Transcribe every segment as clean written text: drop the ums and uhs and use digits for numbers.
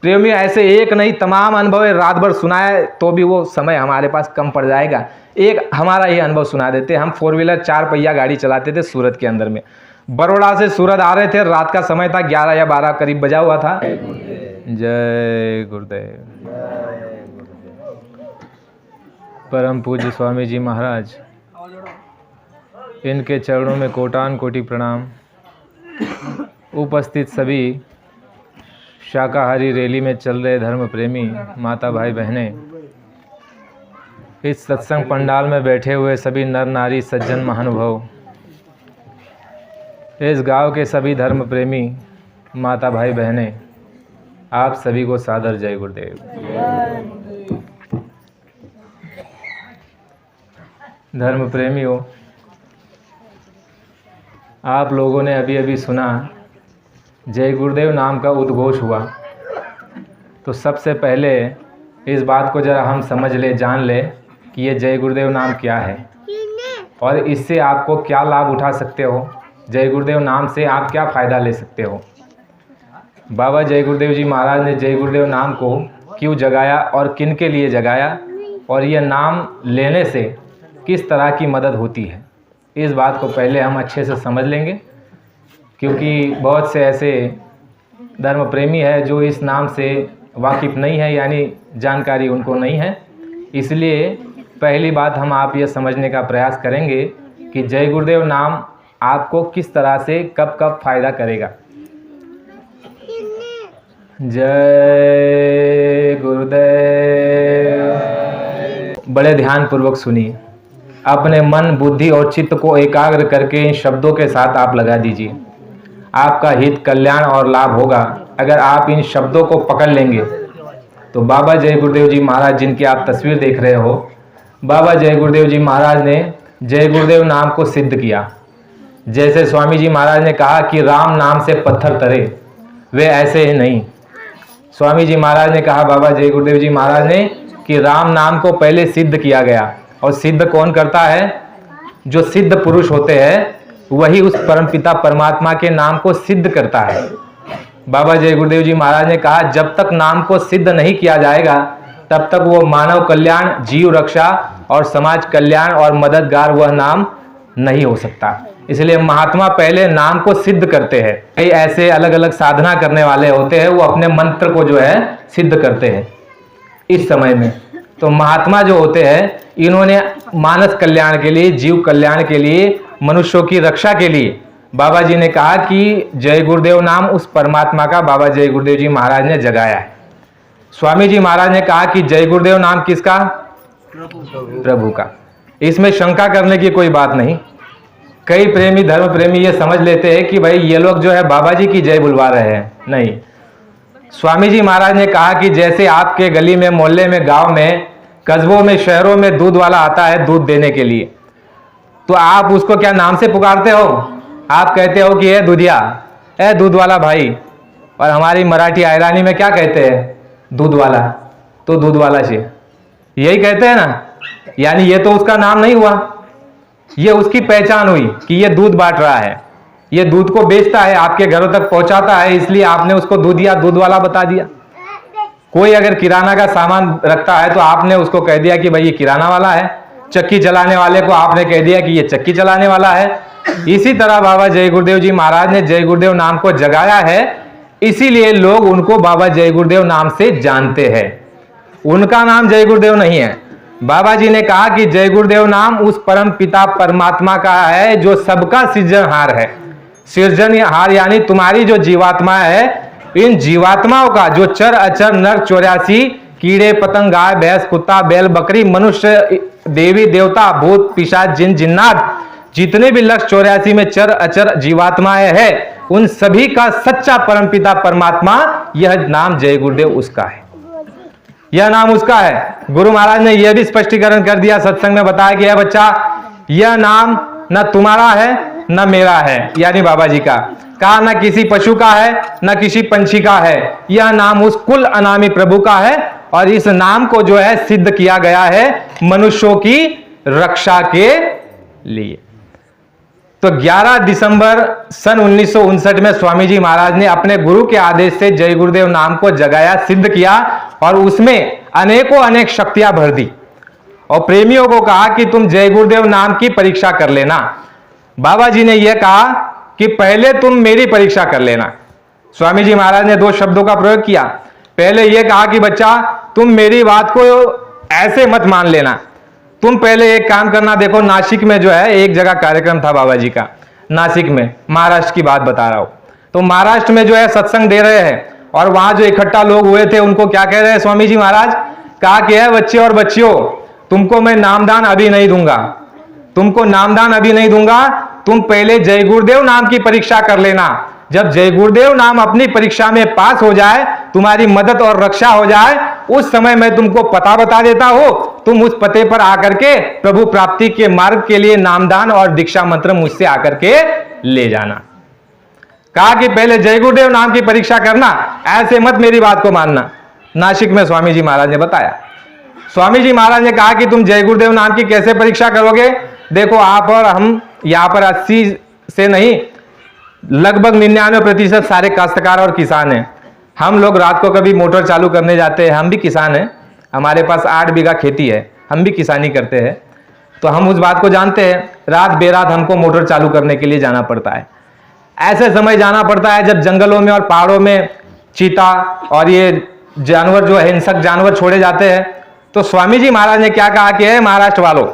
प्रेमी ऐसे एक नहीं तमाम अनुभव है, रात भर सुनाए तो भी वो समय हमारे पास कम पड़ जाएगा। एक हमारा ये अनुभव सुना देते। हम 4 व्हीलर 4 पहिया गाड़ी चलाते थे सूरत के अंदर में। बड़ौदा से सूरत आ रहे थे, रात का समय था, 11 या 12 करीब बजा हुआ था। जय गुरुदेव। परम पूज्य स्वामी जी महाराज, इनके चरणों में कोटान कोटि प्रणाम। उपस्थित सभी शाकाहारी रैली में चल रहे धर्म प्रेमी माता भाई बहनें, इस सत्संग पंडाल में बैठे हुए सभी नर नारी सज्जन महानुभाव, इस गांव के सभी धर्म प्रेमी माता भाई बहनें, आप सभी को सादर जय गुरुदेव। धर्म प्रेमियों, आप लोगों ने अभी अभी सुना जय गुरुदेव नाम का उद्घोष हुआ। तो सबसे पहले इस बात को जरा हम समझ ले, जान ले कि ये जय गुरुदेव नाम क्या है और इससे आपको क्या लाभ उठा सकते हो। जय गुरुदेव नाम से आप क्या फ़ायदा ले सकते हो। बाबा जय गुरुदेव जी महाराज ने जय गुरुदेव नाम को क्यों जगाया और किन के लिए जगाया, और यह नाम लेने से किस तरह की मदद होती है, इस बात को पहले हम अच्छे से समझ लेंगे। क्योंकि बहुत से ऐसे धर्म प्रेमी है जो इस नाम से वाकिफ़ नहीं है, यानी जानकारी उनको नहीं है। इसलिए पहली बात हम आप ये समझने का प्रयास करेंगे कि जय गुरुदेव नाम आपको किस तरह से कब कब फ़ायदा करेगा। जय गुरुदेव। बड़े ध्यान पूर्वक सुनिए। अपने मन, बुद्धि और चित्त को एकाग्र करके इन शब्दों के साथ आप लगा दीजिए। आपका हित, कल्याण और लाभ होगा अगर आप इन शब्दों को पकड़ लेंगे। तो बाबा जय गुरुदेव जी महाराज, जिनकी आप तस्वीर देख रहे हो, बाबा जय गुरुदेव जी महाराज ने जय गुरुदेव नाम को सिद्ध किया। जैसे स्वामी जी महाराज ने कहा कि राम नाम से पत्थर तरे, वे ऐसे ही नहीं। स्वामी जी महाराज ने कहा, बाबा जय गुरुदेव जी महाराज ने, कि राम नाम को पहले सिद्ध किया गया। और सिद्ध कौन करता है? जो सिद्ध पुरुष होते हैं वही उस परमपिता परमात्मा के नाम को सिद्ध करता है। बाबा जय गुरुदेव जी महाराज ने कहा, जब तक नाम को सिद्ध नहीं किया जाएगा तब तक वो मानव कल्याण, जीव रक्षा और समाज कल्याण और मददगार वह नाम नहीं हो सकता। इसलिए महात्मा पहले नाम को सिद्ध करते हैं। कई ऐसे अलग अलग साधना करने वाले होते हैं, वो अपने मंत्र को जो है सिद्ध करते हैं इस समय में। तो महात्मा जो होते हैं, इन्होंने मानस कल्याण के लिए, जीव कल्याण के लिए, मनुष्यों की रक्षा के लिए बाबा जी ने कहा कि जय गुरुदेव नाम उस परमात्मा का बाबा जय गुरुदेव जी महाराज ने जगाया है। स्वामी जी महाराज ने कहा कि जय गुरुदेव नाम किसका? प्रभु का। इसमें शंका करने की कोई बात नहीं। कई प्रेमी, धर्म प्रेमी ये समझ लेते हैं कि भाई ये लोग जो है बाबा जी की जय बुलवा रहे हैं। नहीं, स्वामी जी महाराज ने कहा कि जैसे आपके गली में, मोहल्ले में, गांव में, कस्बों में, शहरों में दूध वाला आता है दूध देने के लिए, तो आप उसको क्या नाम से पुकारते हो? आप कहते हो कि ए दूधिया, ए दूध वाला भाई। और हमारी मराठी आयरानी में क्या कहते हैं? दूध वाला, तो दूध वाला से, यही कहते हैं ना। यानी ये तो उसका नाम नहीं हुआ, ये उसकी पहचान हुई कि ये दूध बांट रहा है, ये दूध को बेचता है, आपके घरों तक पहुंचाता है, इसलिए आपने उसको दूधिया, दूध वाला बता दिया। कोई अगर किराना का सामान रखता है तो आपने उसको कह दिया कि भाई ये किराना वाला है। चक्की चलाने वाले को आपने कह दिया कि ये चक्की चलाने वाला है। इसी तरह बाबा जय गुरुदेव जी महाराज ने जय गुरुदेव नाम को जगाया है, इसीलिए लोग उनको बाबा जय गुरुदेव नाम से जानते हैं। उनका नाम जय गुरुदेव नहीं है। बाबा जी ने कहा कि जय गुरुदेव नाम उस परम पिता परमात्मा का है जो सबका सृजनहार है। सृजनहार यानी तुम्हारी जो जीवात्मा है, इन जीवात्माओं का जो चर अचर नर 84 कीड़े पतंग, गाय भैंस, कुत्ता बैल बकरी, मनुष्य, देवी देवता, भूत पिशाच, जिन जिन्नात, जितने भी 184 में चर अचर जीवात्माएं हैं, उन सभी का सच्चा परमपिता परमात्मा, यह नाम जय गुरुदेव उसका है। यह नाम उसका है। गुरु महाराज ने यह भी स्पष्टीकरण कर दिया, सत्संग में बताया गया, बच्चा यह नाम न तुम्हारा है न मेरा है, यानी बाबा जी का। कहा न किसी पशु का है न किसी पंछी का है, यह नाम उस कुल अनामी प्रभु का है। और इस नाम को जो है सिद्ध किया गया है मनुष्यों की रक्षा के लिए। तो 11 दिसंबर सन 1959 में स्वामी जी महाराज ने अपने गुरु के आदेश से जय गुरुदेव नाम को जगाया, सिद्ध किया और उसमें अनेक शक्तियां भर दी और प्रेमियों को कहा कि तुम जय गुरुदेव नाम की परीक्षा कर लेना। बाबा जी ने यह कहा कि पहले तुम मेरी परीक्षा कर लेना। स्वामी जी महाराज ने 2 शब्दों का प्रयोग किया। पहले यह कहा कि बच्चा तुम मेरी बात को ऐसे मत मान लेना, तुम पहले एक काम करना। देखो नासिक में जो है एक जगह कार्यक्रम था बाबा जी का, नासिक में, महाराष्ट्र की बात बता रहा हूं। तो महाराष्ट्र में जो है सत्संग दे रहे हैं और वहां जो इकट्ठा लोग हुए थे उनको क्या कह रहे हैं स्वामी जी महाराज? कहा कि है बच्चे और बच्चियों, तुमको मैं नामदान अभी नहीं दूंगा, तुमको नामदान अभी नहीं दूंगा, तुम पहले जय गुरुदेव नाम की परीक्षा कर लेना। जब जय गुरुदेव नाम अपनी परीक्षा में पास हो जाए, तुम्हारी मदद और रक्षा हो जाए, उस समय मैं तुमको पता बता देता हूं, तुम उस पते पर आकर के प्रभु प्राप्ति के मार्ग के लिए नामदान और दीक्षा मंत्र मुझसे आकर के ले जाना। कहा कि पहले जय गुरुदेव नाम की परीक्षा करना, ऐसे मत मेरी बात को मानना। नासिक में स्वामी जी महाराज ने बताया। स्वामी जी महाराज ने कहा कि तुम जय गुरुदेव नाम की कैसे परीक्षा करोगे? देखो आप और हम यहां पर 80 से नहीं, लगभग 99% सारे काश्तकार और किसान हैं। हम लोग रात को कभी मोटर चालू करने जाते हैं, हम भी किसान हैं, हमारे पास 8 बीघा खेती है, हम भी किसानी करते हैं, तो हम उस बात को जानते हैं। रात बेरात हमको मोटर चालू करने के लिए जाना पड़ता है। ऐसे समय जाना पड़ता है जब जंगलों में और पहाड़ों में चीता और ये जानवर जो हिंसक जानवर छोड़े जाते हैं। तो स्वामी जी महाराज ने क्या कहा कि है महाराष्ट्र वालों,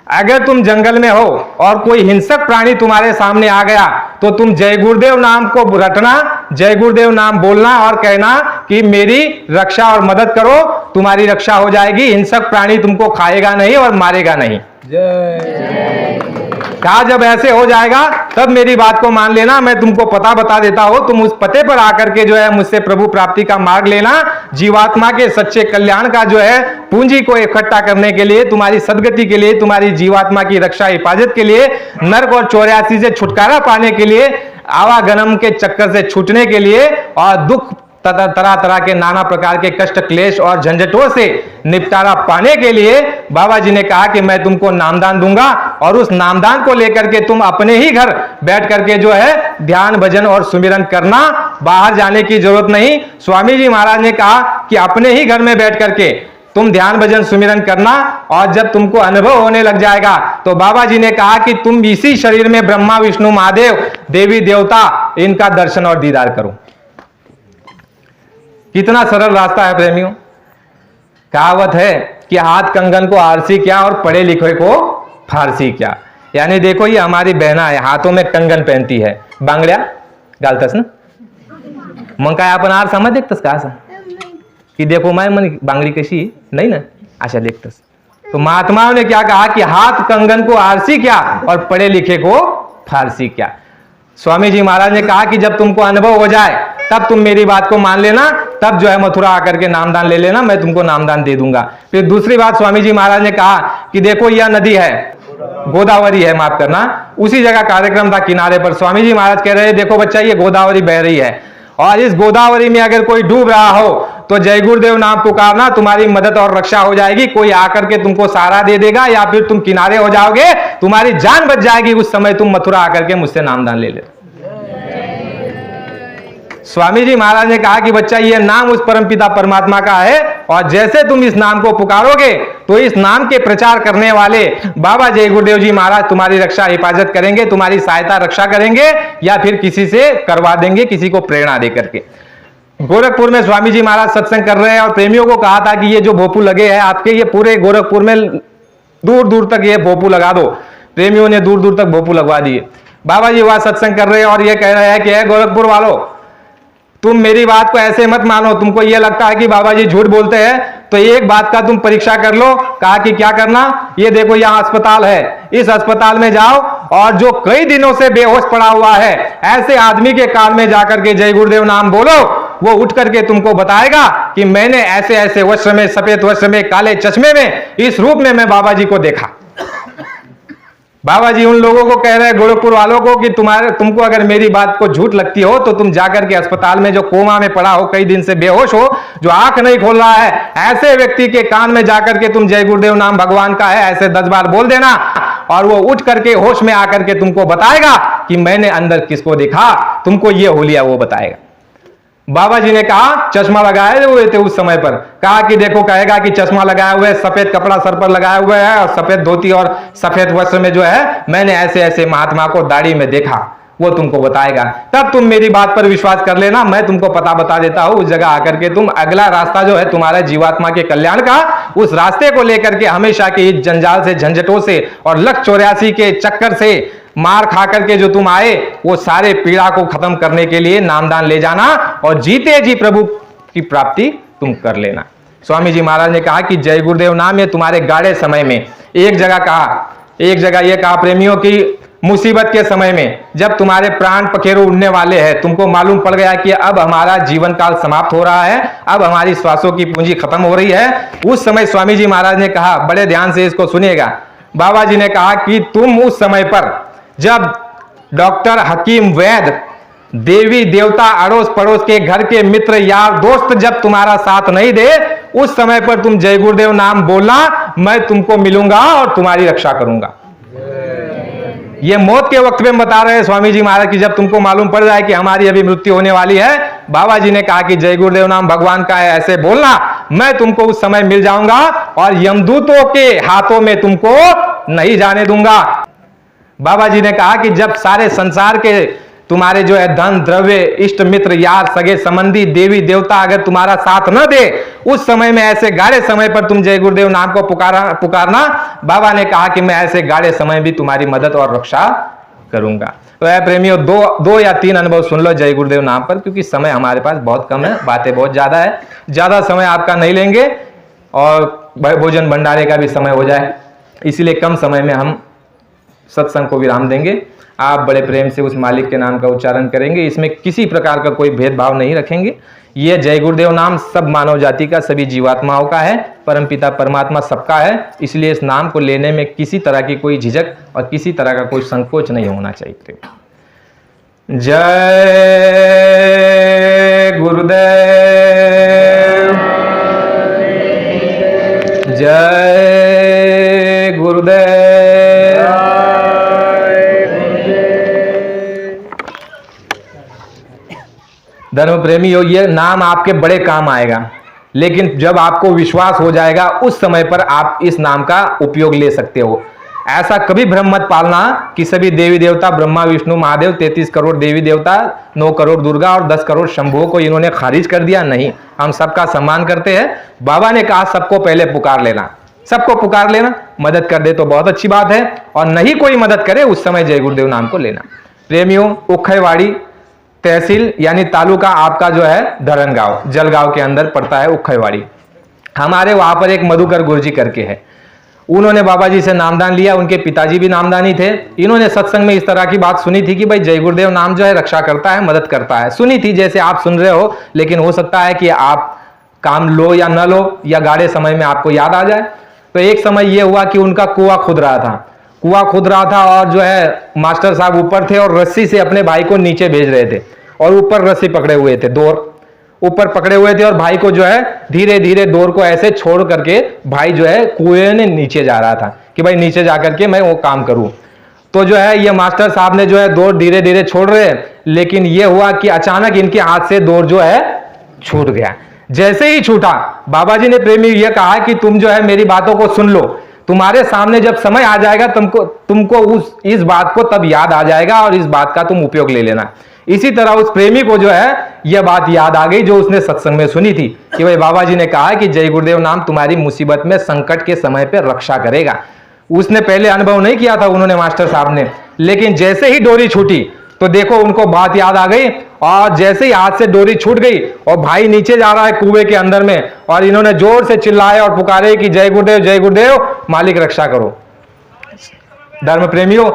अगर तुम जंगल में हो और कोई हिंसक प्राणी तुम्हारे सामने आ गया तो तुम जय गुरुदेव नाम को रटना, जय गुरुदेव नाम बोलना और कहना कि मेरी रक्षा और मदद करो, तुम्हारी रक्षा हो जाएगी, हिंसक प्राणी तुमको खाएगा नहीं और मारेगा नहीं। कहा जब ऐसे हो जाएगा तब मेरी बात को मान लेना, मैं तुमको पता बता देता हूं, तुम उस पते पर आकर के जो है मुझसे प्रभु प्राप्ति का मार्ग लेना। जीवात्मा के सच्चे कल्याण का जो है पूंजी को इकट्ठा करने के लिए, तुम्हारी सदगति के लिए, तुम्हारी जीवात्मा की रक्षा हिफाजत के लिए, नर्क और 84 से छुटकारा पाने के लिए, आवागमन के चक्कर से छूटने के लिए और दुख तरह तरह के नाना प्रकार के कष्ट क्लेश और झंझटों से निपटारा पाने के लिए बाबा जी ने कहा कि मैं तुमको नामदान दूंगा और उस नामदान को लेकर के तुम अपने ही घर बैठ करके जो है ध्यान भजन और सुमिरन करना, बाहर जाने की जरूरत नहीं। स्वामी जी महाराज ने कहा कि अपने ही घर में बैठ करके तुम ध्यान भजन सुमिरन करना और जब तुमको अनुभव होने लग जाएगा तो बाबा जी ने कहा कि तुम इसी शरीर में ब्रह्मा विष्णु महादेव देवी देवता इनका दर्शन और दीदार करो। कितना सरल रास्ता है प्रेमियों। कहावत है कि हाथ कंगन को आरसी क्या और पढ़े लिखे को फारसी क्या। यानी देखो ये हमारी बहना है, हाथों में कंगन पहनती है, बांगड्या घालतस ना, मग काय आपण आर समज देखतस का असं कि देखो मैं मन बांगड़ी कशी नहीं ना, अशा देखतस। तो महात्माओं ने क्या कहा कि हाथ कंगन को आरसी क्या और पढ़े लिखे को फारसी क्या। स्वामी जी महाराज ने कहा कि जब तुमको अनुभव हो जाए तब तुम मेरी बात को मान लेना, तब जो है मथुरा आकर के नामदान ले लेना, मैं तुमको नामदान दे दूंगा। फिर दूसरी बात स्वामी जी महाराज ने कहा कि देखो यह नदी है, गोदावरी है, माफ करना, उसी जगह कार्यक्रम था किनारे पर। स्वामी जी महाराज कह रहे हैं देखो बच्चा ये गोदावरी बह रही है और इस गोदावरी में अगर कोई डूब रहा हो तो जय गुरुदेव नाम पुकारना, तुम्हारी मदद और रक्षा हो जाएगी, कोई आकर के तुमको सहारा दे देगा या फिर तुम किनारे हो जाओगे, तुम्हारी जान बच जाएगी। उस समय तुम मथुरा आकर के मुझसे नामदान ले ले। स्वामी जी महाराज ने कहा कि बच्चा ये नाम उस परमपिता परमात्मा का है और जैसे तुम इस नाम को पुकारोगे तो इस नाम के प्रचार करने वाले बाबा जय गुरुदेव जी महाराज तुम्हारी रक्षा हिफाजत करेंगे, तुम्हारी सहायता रक्षा करेंगे या फिर किसी से करवा देंगे, किसी को प्रेरणा दे करके। गोरखपुर में स्वामी जी महाराज सत्संग कर रहे हैं और प्रेमियों को कहा था कि ये जो भोपू लगे हैं आपके, ये पूरे गोरखपुर में दूर दूर तक ये भोपू लगा दो। प्रेमियों ने दूर दूर तक भोपू लगवा दिए। बाबा जी वहां सत्संग कर रहे हैं और ये कह रहे हैं कि गोरखपुर वालों तुम मेरी बात को ऐसे मत मानो, तुमको यह लगता है कि बाबा जी झूठ बोलते हैं तो एक बात का तुम परीक्षा कर लो। कहा कि क्या करना, ये देखो यहाँ अस्पताल है, इस अस्पताल में जाओ और जो कई दिनों से बेहोश पड़ा हुआ है ऐसे आदमी के कान में जाकर के जय गुरुदेव नाम बोलो, वो उठ करके तुमको बताएगा कि मैंने ऐसे ऐसे वस्त्र में, सफेद वस्त्र में, काले चश्मे में, इस रूप में मैं बाबा जी को देखा। बाबा जी उन लोगों को कह रहे हैं गोरखपुर वालों को कि तुमको अगर मेरी बात को झूठ लगती हो तो तुम जाकर के अस्पताल में जो कोमा में पड़ा हो, कई दिन से बेहोश हो, जो आंख नहीं खोल रहा है, ऐसे व्यक्ति के कान में जाकर के तुम जय गुरुदेव नाम भगवान का है ऐसे 10 बार बोल देना और वो उठ करके होश में आकर के तुमको बताएगा कि मैंने अंदर किसको देखा, तुमको ये होलिया वो बताएगा। बाबा जी ने कहा चश्मा लगाए हुए थे उस समय पर, कहा कि देखो, कहेगा कि चश्मा लगाए हुए, सफेद कपड़ा सर पर लगाए हुए है और सफेद धोती और सफेद वस्त्र में जो है मैंने ऐसे ऐसे महात्मा को दाढ़ी में देखा, वो तुमको बताएगा। तब तुम मेरी बात पर विश्वास कर लेना, मैं तुमको पता बता देता हूं। उस जगह आकर के तुम अगला रास्ता जो है तुम्हारे जीवात्मा के कल्याण का, उस रास्ते को लेकर के हमेशा के इस जंजाल से, झंझटों से और लक्ष्य 84 के चक्कर से मार खा करके जो तुम आए, वो सारे पीड़ा को खत्म करने के लिए नामदान ले जाना और जीते जी प्रभु की प्राप्ति तुम कर लेना। स्वामी जी महाराज ने कहा कि जय गुरुदेव नाम ये तुम्हारे गाढ़े समय में, एक जगह ये कहा प्रेमियों की मुसीबत के समय में, जब तुम्हारे प्राण पखेरु उड़ने वाले हैं, तुमको मालूम पड़ गया कि अब हमारा जीवन काल समाप्त हो रहा है, अब हमारी श्वासों की पूंजी खत्म हो रही है, उस समय स्वामी जी महाराज ने कहा, बड़े ध्यान से इसको सुनिएगा, बाबा जी ने कहा कि तुम उस समय पर जब डॉक्टर हकीम वैद्य, देवी देवता, अड़ोस पड़ोस के घर के मित्र यार दोस्त जब तुम्हारा साथ नहीं दे, उस समय पर तुम जय गुरुदेव नाम बोलना, मैं तुमको मिलूंगा और तुम्हारी रक्षा करूंगा। ये मौत के वक्त में बता रहे हैं स्वामी जी महाराज की, जब तुमको मालूम पड़ जाए कि हमारी अभी मृत्यु होने वाली है, बाबा जी ने कहा कि जय गुरुदेव नाम भगवान का है, ऐसे बोलना, मैं तुमको उस समय मिल जाऊंगा और यमदूतों के हाथों में तुमको नहीं जाने दूंगा। बाबा जी ने कहा कि जब सारे संसार के तुम्हारे जो है धन द्रव्य, इष्ट मित्र, यार सगे संबंधी, देवी देवता अगर तुम्हारा साथ न दे, उस समय में, ऐसे गाढ़े समय पर तुम जय गुरुदेव नाम को पुकारना। बाबा ने कहा कि मैं ऐसे गाढ़े समय भी तुम्हारी मदद और रक्षा करूंगा। तो है प्रेमियों, दो या तीन अनुभव सुन लो जय गुरुदेव नाम पर, क्योंकि समय हमारे पास बहुत कम है, बातें बहुत ज्यादा है, ज्यादा समय आपका नहीं लेंगे और भोजन भंडारे का भी समय हो जाए, इसीलिए कम समय में हम सत्संग को विराम देंगे। आप बड़े प्रेम से उस मालिक के नाम का उच्चारण करेंगे, इसमें किसी प्रकार का कोई भेदभाव नहीं रखेंगे। यह जय गुरुदेव नाम सब मानव जाति का, सभी जीवात्माओं का है, परमपिता परमात्मा सबका है, इसलिए इस नाम को लेने में किसी तरह की कोई झिझक और किसी तरह का कोई संकोच नहीं होना चाहिए। जय गुरुदेव, जय गुरुदेव। धर्म प्रेमियों, ये नाम आपके बड़े काम आएगा, लेकिन जब आपको विश्वास हो जाएगा उस समय पर आप इस नाम का उपयोग ले सकते हो। ऐसा कभी भ्रम मत पालना कि सभी देवी देवता, ब्रह्मा विष्णु महादेव, 33 करोड़ देवी देवता, 9 करोड़ दुर्गा और 10 करोड़ शंभुओं को इन्होंने खारिज कर दिया। नहीं, हम सबका सम्मान करते हैं। बाबा ने कहा सबको पहले पुकार लेना, सबको पुकार लेना, मदद कर दे तो बहुत अच्छी बात है, और नहीं कोई मदद करे उस समय जय गुरुदेव नाम को लेना। प्रेमियों, उखैवाड़ी तहसील यानी तालुका आपका जो है धरनगांव, जलगांव के अंदर पड़ता है उखैवाड़ी। हमारे वहां पर एक मधुकर गुरुजी करके है, उन्होंने बाबा जी से नामदान लिया, उनके पिताजी भी नामदानी थे। इन्होंने सत्संग में इस तरह की बात सुनी थी कि भाई जय गुरुदेव नाम जो है रक्षा करता है, मदद करता है, सुनी थी जैसे आप सुन रहे हो, लेकिन हो सकता है कि आप काम लो या न लो या गाढ़े समय में आपको याद आ जाए। तो एक समय यह हुआ कि उनका कुआं खुद रहा था और जो है मास्टर साहब ऊपर थे और रस्सी से अपने भाई को नीचे भेज रहे थे, और ऊपर रस्सी पकड़े हुए थे, डोर ऊपर पकड़े हुए थे, और भाई को जो है धीरे धीरे डोर को ऐसे छोड़ करके भाई जो है कुएं में नीचे जा रहा था कि भाई नीचे जाकर के मैं वो काम करूं। तो जो है ये मास्टर साहब ने जो है डोर धीरे धीरे छोड़ रहे, लेकिन ये हुआ कि अचानक इनके हाथ से डोर जो है छूट गया। जैसे ही छूटा, बाबा जी ने प्रेमी ये कहा कि तुम जो है मेरी बातों को सुन लो, तुम्हारे सामने जब समय आ जाएगा तुमको इस बात को तब याद आ जाएगा और इस बात का तुम उपयोग ले लेना। इसी तरह उस प्रेमी को जो है यह बात याद आ गई जो उसने सत्संग में सुनी थी कि भाई बाबा जी ने कहा कि जय गुरुदेव नाम तुम्हारी मुसीबत में, संकट के समय पे रक्षा करेगा। उसने पहले अनुभव नहीं किया था उन्होंने, मास्टर साहब ने, लेकिन जैसे ही डोरी छूटी तो देखो उनको बात याद आ गई, और जैसे ही हाथ से डोरी छूट गई और भाई नीचे जा रहा है कुएं के अंदर में, और इन्होंने जोर से चिल्लाए और पुकारे कि जय गुरुदेव, मालिक रक्षा करो। धर्म प्रेमियों,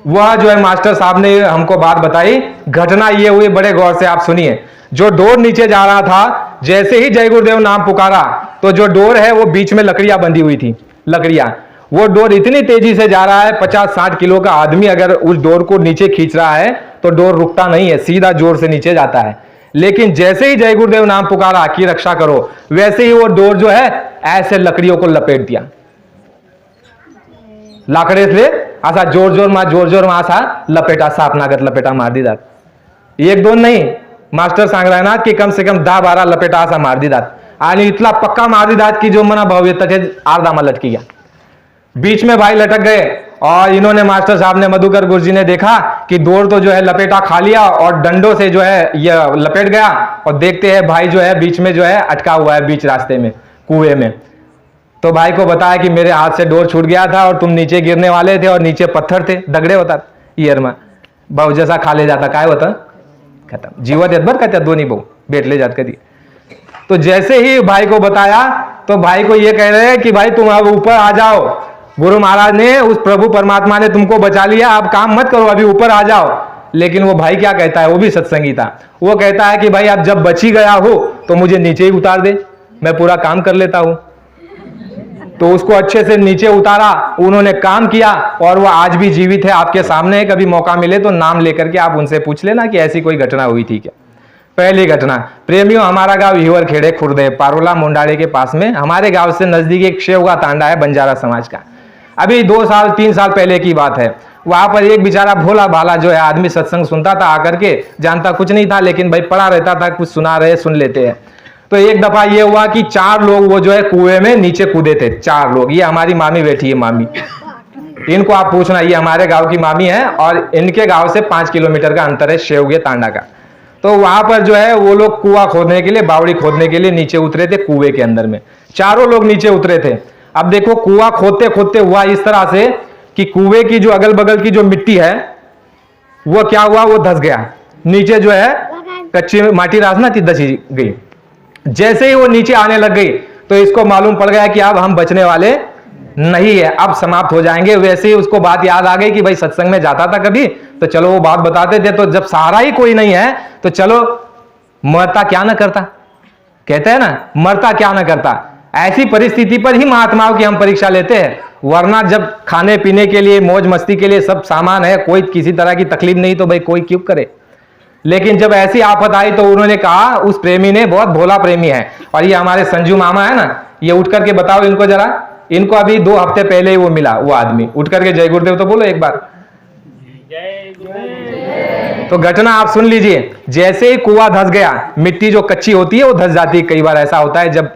वह जो है मास्टर साहब ने हमको बात बताई, घटना ये हुई, बड़े गौर से आप सुनिए। जो डोर नीचे जा रहा था, जैसे ही जय गुरुदेव नाम पुकारा तो जो डोर है वो बीच में लकड़ियां बंधी हुई थी, लकड़ियां, वो डोर इतनी तेजी से जा रहा है, 50-60 किलो का आदमी अगर उस डोर को नीचे खींच रहा है तो डोर रुकता नहीं है, सीधा जोर से नीचे जाता है। लेकिन जैसे ही जय गुरुदेव नाम पुकारा कि रक्षा करो, वैसे ही वो डोर जो है ऐसे लकड़ियों को लपेट दिया, लाकड़े से असा जोर जोर में असा लपेटा सापनागत लपेटा मार दिदात. एक दोन नाही, मास्टर सांग रहा है ना कि कम से कम 10-12 लपेटा असा मार दिदात. आणि इतना पक्का मार दिदात कि जो मना भव्य तक आर्धा में लटकी गया. बीच में भाई लटक गए और इन्होंने मास्टर साहब ने, मधुकर गुरुजी ने देखा कि दौड़ तो जो है लपेटा खा लिया और डंडों से जो है ये लपेट गया, और देखते हैं भाई जो है बीच में जो है अटका हुआ है बीच रास्ते में कुएं में. तो भाई को बताया कि मेरे हाथ से डोर छूट गया था और तुम नीचे गिरने वाले थे और नीचे पत्थर थे, दगड़े होता ईयर में भाऊ जैसा खा ले जाता, काय होता खत्म जीवत येत बर का त्या दोन्ही भाऊ भेटले जात कधी. तो जैसे ही भाई को बताया तो भाई को ये कह रहे हैं कि भाई तुम अब ऊपर आ जाओ, गुरु महाराज ने, उस प्रभु परमात्मा ने तुमको बचा लिया, अब काम मत करो, अभी ऊपर आ जाओ. लेकिन वो भाई क्या कहता है, वो भी सत्संगी था, वो कहता है कि भाई अब जब बची गया हो तो मुझे नीचे ही उतार दे, मैं पूरा काम कर लेता हूं. तो उसको अच्छे से नीचे उतारा, उन्होंने काम किया और वो आज भी जीवित है, आपके सामने है. कभी मौका मिले तो नाम लेकर के आप उनसे पूछ लेना कि ऐसी कोई घटना हुई थी क्या. पहली घटना, प्रेमियों, हमारा गांव हिवर खेड़े खुर्द है, पारोला मुंडाड़े के पास में. हमारे गांव से नजदीक एक शेवगा तांडा है बंजारा समाज का. अभी 2-3 साल पहले की बात है. वहां पर एक बेचारा भोला भाला जो है आदमी सत्संग सुनता था आकर के, जानता कुछ नहीं था लेकिन भाई पढ़ा रहता था, कुछ सुना रहे सुन लेते हैं. तो एक दफा ये हुआ कि 4 लोग वो जो है कुएं में नीचे कूदे थे. 4 लोग, ये हमारी मामी बैठी है, मामी, इनको आप पूछना, ये हमारे गांव की मामी है और इनके गांव से 5 किलोमीटर का अंतर है शेवगे तांडा का. तो वहां पर जो है वो लोग कुआं खोदने के लिए, बावड़ी खोदने के लिए नीचे उतरे थे कुएं के अंदर में. 4 लोग नीचे उतरे थे. अब देखो कुआं खोदते खोदते हुआ इस तरह से कि कुएं की जो अगल बगल की जो मिट्टी है वो क्या हुआ, वो धंस गया नीचे, जो है कच्ची माटी रासना थी धसी गई. जैसे ही वो नीचे आने लग गई तो इसको मालूम पड़ गया कि अब हम बचने वाले नहीं है, अब समाप्त हो जाएंगे. वैसे ही उसको बात याद आ गई कि भाई सत्संग में जाता था कभी, तो चलो वो बात बताते थे. तो जब सहारा ही कोई नहीं है तो चलो मरता क्या ना करता, कहते हैं ना, मरता क्या ना करता. ऐसी परिस्थिति पर ही महात्माओं की हम परीक्षा लेते हैं. वरना जब खाने पीने के लिए, मौज मस्ती के लिए सब सामान है, कोई किसी तरह की तकलीफ नहीं, तो भाई कोई क्यों करे. लेकिन जब ऐसी आफत आई तो उन्होंने कहा, उस प्रेमी ने, बहुत भोला प्रेमी है, और ये हमारे संजू मामा है ना, ये उठ करके बताओ इनको जरा. इनको अभी 2 हफ्ते पहले ही वो मिला, वो आदमी. उठ करके जय गुरुदेव तो बोलो एक बार. तो घटना आप सुन लीजिए. जैसे ही कुआं धंस गया, मिट्टी जो कच्ची होती है वो धंस जाती है, कई बार ऐसा होता है जब.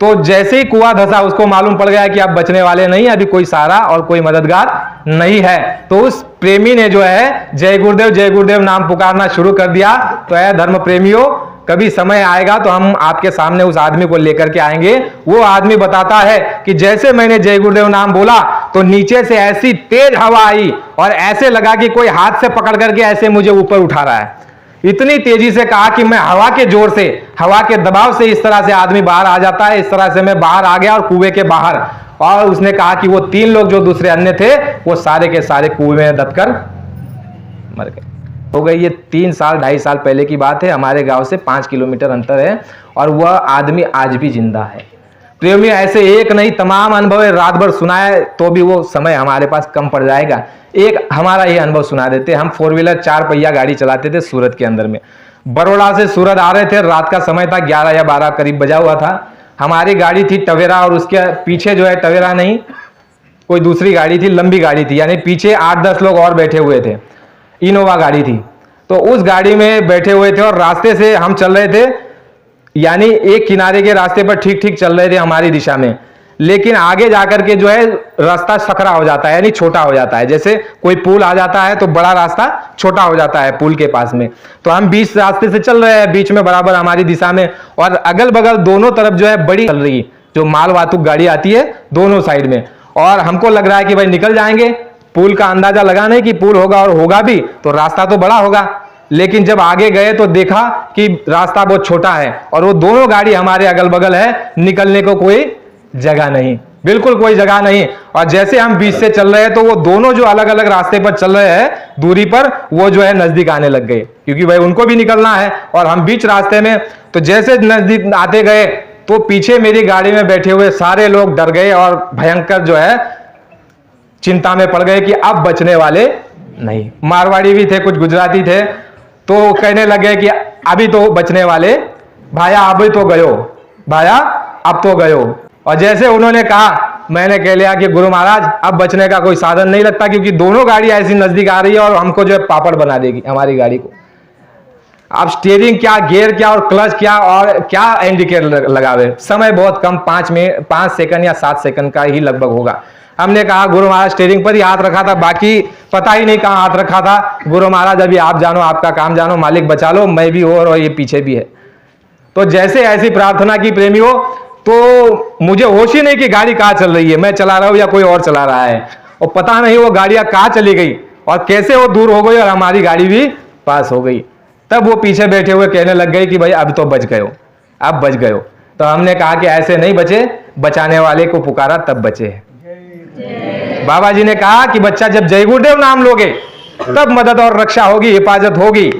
तो जैसे ही कुआं धंसा उसको मालूम पड़ गया कि आप बचने वाले नहीं, अभी कोई सहारा और कोई मददगार नहीं है. तो उस प्रेमी ने जो है जय गुरुदेव नाम पुकारना शुरू कर दिया. तो है धर्म प्रेमियों, कभी समय आएगा तो हम आपके सामने उस आदमी को लेकर के आएंगे. वो आदमी बताता है कि जैसे मैंने जय गुरुदेव नाम बोला तो नीचे से ऐसी तेज हवा आई और ऐसे लगा कि कोई हाथ से पकड़ करके ऐसे मुझे ऊपर उठा रहा है. इतनी तेजी से कहा कि मैं हवा के जोर से, हवा के दबाव से इस तरह से आदमी बाहर आ जाता है. इस तरह से मैं बाहर आ गया और कुएं के बाहर. और उसने कहा कि वो 3 लोग जो दूसरे अन्य थे वो सारे के सारे कुएं में दबकर मर गए. हो गई ये 3 साल 2.5 साल पहले की बात है. हमारे गांव से 5 किलोमीटर अंतर है और वह आदमी आज भी जिंदा है. प्रेमी, ऐसे एक नहीं तमाम अनुभव है. रात भर सुनाए तो भी वो समय हमारे पास कम पड़ जाएगा. एक हमारा ये अनुभव सुना देते. हम 4 व्हीलर 4 पहिया गाड़ी चलाते थे सूरत के अंदर में. बड़ौदा से सूरत आ रहे थे, रात का समय था, 11 या 12 करीब बजा हुआ था. हमारी गाड़ी थी टवेरा और उसके पीछे जो है टवेरा नहीं, कोई दूसरी गाड़ी थी, लंबी गाड़ी थी, यानी पीछे 8-10 लोग और बैठे हुए थे. इनोवा गाड़ी थी. तो उस गाड़ी में बैठे हुए थे और रास्ते से हम चल रहे थे, यानी एक किनारे के रास्ते पर ठीक ठीक चल रहे थे हमारी दिशा में. लेकिन आगे जाकर के जो है रास्ता सकरा हो जाता है, यानी छोटा हो जाता है. जैसे कोई पुल आ जाता है तो बड़ा रास्ता छोटा हो जाता है पुल के पास में. तो हम बीच रास्ते से चल रहे हैं, बीच में बराबर हमारी दिशा में, और अगल बगल दोनों तरफ जो है बड़ी चल रही जो माल वाहतूक गाड़ी आती है दोनों साइड में. और हमको लग रहा है कि भाई निकल जाएंगे. पुल का अंदाजा लगा नहीं कि पुल होगा, और होगा भी तो रास्ता तो बड़ा होगा. लेकिन जब आगे गए तो देखा कि रास्ता बहुत छोटा है और वो दोनों गाड़ी हमारे अगल बगल है, निकलने को कोई जगह नहीं, बिल्कुल कोई जगह नहीं. और जैसे हम बीच से चल रहे हैं तो वो दोनों जो अलग अलग रास्ते पर चल रहे हैं दूरी पर, वो जो है नजदीक आने लग गए, क्योंकि भाई उनको भी निकलना है और हम बीच रास्ते में. तो जैसे नजदीक आते गए तो पीछे मेरी गाड़ी में बैठे हुए सारे लोग डर गए और भयंकर जो है चिंता में पड़ गए कि अब बचने वाले नहीं. मारवाड़ी भी थे, कुछ गुजराती थे. तो कहने लगे कि अभी तो बचने वाले, भाया अभी तो गयो, भाया अब तो गयो. और जैसे उन्होंने कहा मैंने कह लिया कि गुरु महाराज अब बचने का कोई साधन नहीं लगता, क्योंकि दोनों गाड़ी ऐसी नजदीक आ रही है और हमको जो है पापड़ बना देगी हमारी गाड़ी को। अब स्टीयरिंग क्या, गियर क्या और क्लच क्या और क्या इंडिकेटर लगावे, समय बहुत कम, 5 सेकंड या 7 सेकंड का ही लगभग होगा। हमने कहा गुरु महाराज स्टीयरिंग पर ही हाथ रखा था, बाकी पता ही नहीं कहां हाथ रखा था। गुरु महाराज अभी आप जानो, आपका काम जानो, मालिक बचा लो, मैं भी और ये पीछे भी है। तो जैसे ऐसी प्रार्थना की प्रेमी हो, तो मुझे होश ही नहीं कि गाड़ी कहां चल रही है, मैं चला रहा हूं या कोई और चला रहा है, और पता नहीं वो गाड़ियां कहां चली गई और कैसे वो दूर हो गई और हमारी गाड़ी भी पास हो गई। तब वो पीछे बैठे हुए कहने लग गए कि भाई अब तो बच गए हो, अब बच गए हो। तो हमने कहा कि ऐसे नहीं बचे, बचाने वाले को पुकारा तब बचे। बाबा जी ने कहा कि बच्चा जब जय गुरुदेव नाम लोगे तब मदद और रक्षा होगी, हिफाजत होगी।